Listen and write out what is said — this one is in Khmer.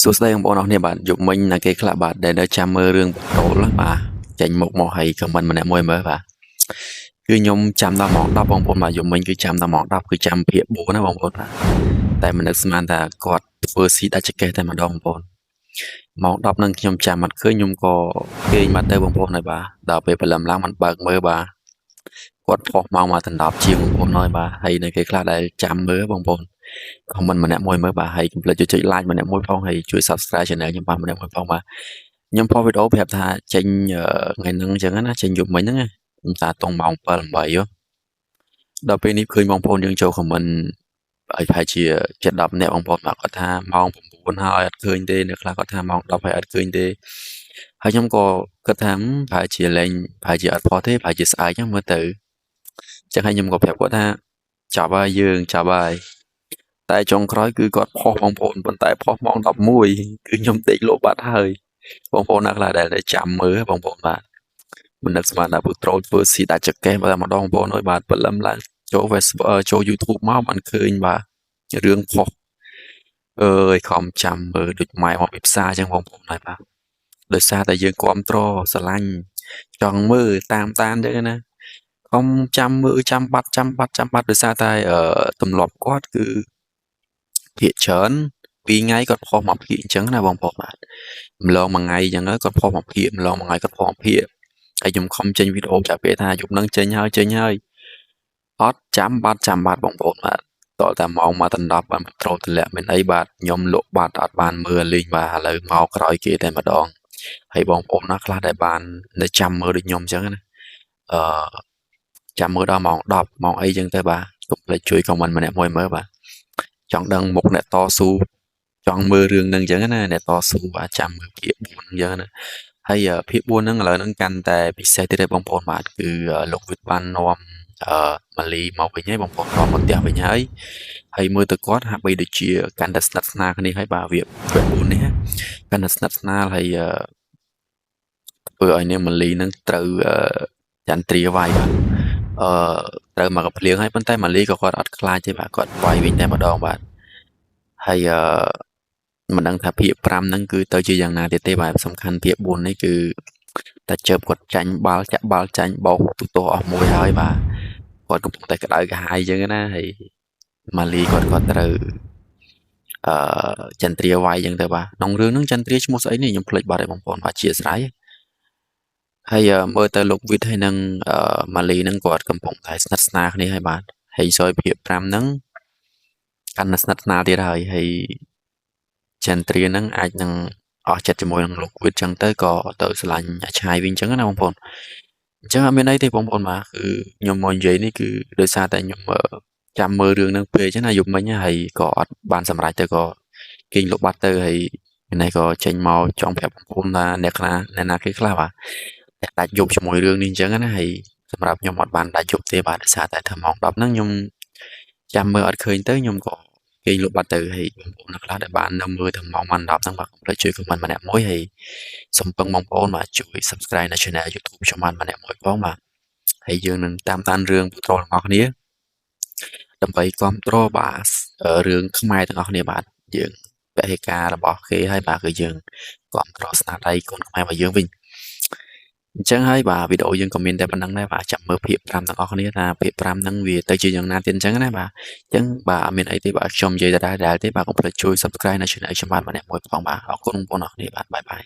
សួស្តីបងប្អូនអរគ្នាបាទយុគមិញណាគេខ្លះបាទដែលនៅចាំមើលរឿងបតូលបាទចេញមុខមកឲ្យខមមិនម្នាក់មួយមើលបាទគឺខ្ញុំចាំដល់ម៉ោង10បងប្អូនបាទយុគមិញគឺចាំដល់ម៉ោង10គឺចាំភាគ4ណាបងប្អូនបាទតែមិននឹកស្មានថាគាត់ធ្វើស៊ីដាច់ចកេះតែម្ដងបងប្អូនម៉ោង10ហ្នឹងខ្ញុំចាំអត់ឃើញខ្ញុំក៏គេងមកទៅបងប្អូនហើយបាទដល់ពេលព្រលឹមឡើងមិនបើកមើលបាទគាត់ផុសម៉ោងមកដល់10ជាងបងប្អូនហើយបាទហើយនៅគេខ្លះដែលចាំមើលបងប្អូនខមមិនម្នាក់មួយមើលបាទហើយកុំភ្លេចចុច like ម្នាក់មួយផងហើយជួយ subscribe channel ខ្ញុំបាទម្នាក់មួយផងបាទខ្ញុំផុសវីដេអូប្រាប់ថាចេញថ្ងៃហ្នឹងអញ្ចឹងណាចេញយប់មិញហ្នឹងណាខ្ញុំថាតង់ម៉ោង7 8ដល់ពេលនេះឃើញបងប្អូនយើងចូល comment ឲ្យប្រហែលជា7 10នាក់បងប្អូនបាទគាត់ថាម៉ោង9ហើយអត់ឃើញទេអ្នកខ្លះគាត់ថាម៉ោង10ហើយអត់ឃើញទេហើយខ្ញុំក៏គិតថាប្រហែលជាលេងប្រហែលជាអត់ផុសទេប្រហែលជាស្អែកហ្នឹងមើលទៅអញ្ចឹងហើយខ្ញុំក៏ប្រាប់គាត់ថាចាប់ហើយយើងចាប់ហើយតែចុងក្រោយគឺគាត់ផុសបងប្អូនប៉ុន្តែផុសម៉ោង11គឺខ្ញុំដេកលក់បាត់ហើយបងប្អូនអ្នកខ្លះដែលចាំមើលបងប្អូនបាទមិននឹកស្មានថាពូត្រូលធ្វើស៊ីដាច់ចកេះតែម្ដងបងប្អូនអើយបាទព្រលឹមឡើងចូល Facebook ចូល YouTube មកបានឃើញបាទរឿងផុសអើយខំចាំមើលដូចម៉ែមកពីផ្សារអញ្ចឹងបងប្អូនហើយបាទដោយសារតែយើងគ្រប់គ្រងស្រឡាញ់ចង់មើលតាមអញ្ចឹងណាខំចាំមើលចាំបាត់ដោយសារតែទម្លាប់គាត់គឺភាគច្រើន2 ថ្ងៃគាត់ផុសមកភាគអញ្ចឹងណាបងប្អូនបាទម្លងមួយថ្ងៃអញ្ចឹងគាត់ផុសមកភាគម្លងមួយថ្ងៃគាត់ផុសមកភាគហើយខ្ញុំខំចេញវីដេអូចាក់ពេលថាយប់នឹងចេញហើយអត់ចាំបាត់បងប្អូនបាទតតែម៉ោងមកដល់10បានត្រូលទម្លាក់មានអីបាទខ្ញុំលក់បាត់អត់បានមើលលេងបាទឥឡូវមកក្រោយគេតែម្ដងហើយបងប្អូនណាខ្លះដែលបាននៅចាំមើលដូចខ្ញុំអញ្ចឹងណាអឺចាំមើលដល់ម៉ោង10ម៉ោងអីអញ្ចឹងទៅបាទកុំភ្លេចជួយ comment ម្នាក់មួយមើលបាទចង់ដឹងមុខអ្នកតស៊ូចង់មើលរឿងហ្នឹងអញ្ចឹងណាអ្នកតស៊ូបាទចាំមើលភាគ4អញ្ចឹងណាហើយភាគ4ហ្នឹងឥឡូវហ្នឹងកាន់តែពិសេសទៀតទេបងប្អូនបាទគឺលោកវិទ្យបាននាំម៉ាលីមកវិញហើយបងប្អូននាំមកផ្ទះវិញហើយមើលទៅគាត់ហាក់បីដូចជាកាន់តែស្និទ្ធស្នាលគ្នាហើយបាទវា4នេះកាន់តែស្និទ្ធស្នាលហើយធ្វើឲ្យនាងម៉ាលីហ្នឹងត្រូវចន្ទ្រាវាយបាទត្រូវមកកំភ្លៀងហើយប៉ុន្តែម៉ាលីក៏គាត់អត់ខ្លាចទេបាទគាត់វាយវិញតែម្ដងបាទហើយមិនដឹងថាភាគ5ហ្នឹងគឺទៅជាយ៉ាងណាទៀតទេបាទសំខាន់ភាគ4នេះគឺតែជើបគាត់ចាញ់បាល់ចាក់បាល់ចាញ់បោកទូទាស់អស់មួយហើយបាទគាត់កំពុងតែក្តៅក្រហាយអញ្ចឹងណាហើយម៉ាលីគាត់ត្រូវចន្ទ្រាវាយអញ្ចឹងទៅបាទក្នុងរឿងហ្នឹងចន្ទ្រាឈ្មោះស្អីនេះខ្ញុំភ្លេចបាត់ហើយបងប្អូនបាទជាស្រ័យហើយមើលទៅលោកវិទ្យហើយនឹងម៉ាលីហ្នឹងគាត់កំពុងតែស្និទ្ធស្នាលគ្នាហើយបាទហើយសយភាគ5ហ្នឹងកាន់តែស្និទ្ធស្នាលទៀតហើយចន្ទ្រាហ្នឹងអាចនឹងអស់ចិត្តជាមួយនឹងលោកវិទ្យចឹងទៅក៏ទៅឆ្លាញ់អាឆាយវិញចឹងណាបងប្អូនអញ្ចឹងអត់មានអីទេបងប្អូនបាទគឺខ្ញុំមកនិយាយនេះគឺដោយសារតែខ្ញុំចាំមើលរឿងហ្នឹងពេកចឹងណាយប់មិញហើយក៏អត់បានសម្រេចទៅក៏គេងលុបបាត់ទៅហើយនេះក៏ចេញមកចង់ប្រាប់បងប្អូនថាអ្នកណាគេខ្លះបាទតែដាច់យប់ជាមួយរឿងនេះអញ្ចឹងណាហើយសម្រាប់ខ្ញុំអត់បានដាច់យប់ទេបាទដោយសារតែថាម៉ោង10ហ្នឹងខ្ញុំចាំមើលអត់ឃើញទៅខ្ញុំក៏គេងលក់បាត់ទៅហើយបងប្អូនអ្នកខ្លះដែលបាននៅមើលถึงម៉ោង10ហ្នឹងបាទកុំភ្លេចជួយ comment ម្នាក់មួយហើយសូមពឹងបងប្អូនបាទជួយ subscribe នៅ channel YouTube ខ្ញុំបានម្នាក់មួយផងបាទហើយយើងនឹងតាមដានរឿងពូត្រូលរបស់គ្នាដើម្បីគ្រប់គ្រងបាទរឿងខ្មែរទាំងអស់គ្នាបាទយើងពហិការរបស់គេហើយបាទគឺយើងគ្រប់គ្រងស្នាដៃកូនខ្មែររបស់យើងវិញអញ្ចឹងហើយបាទវីដេអូយើងក៏មានតែប៉ុណ្្នឹងដែរបាទចាំមើលភាគ5ទាំងអស់គ្នាថាភាគ5ហ្នឹងវាទៅជាយ៉ាងណាទៀតអញ្ចឹងណាបាទអញ្ចឹងបាទអត់មានអីទេបាទខ្ញុំនិយាយដដែលទេបាទកុំភ្លេចជួយ subscribe នៅ channel ខ្ញុំបានម្នាក់មួយផងបាទអរគុណបងប្អូនអរគ្នាបាទបាយបាយ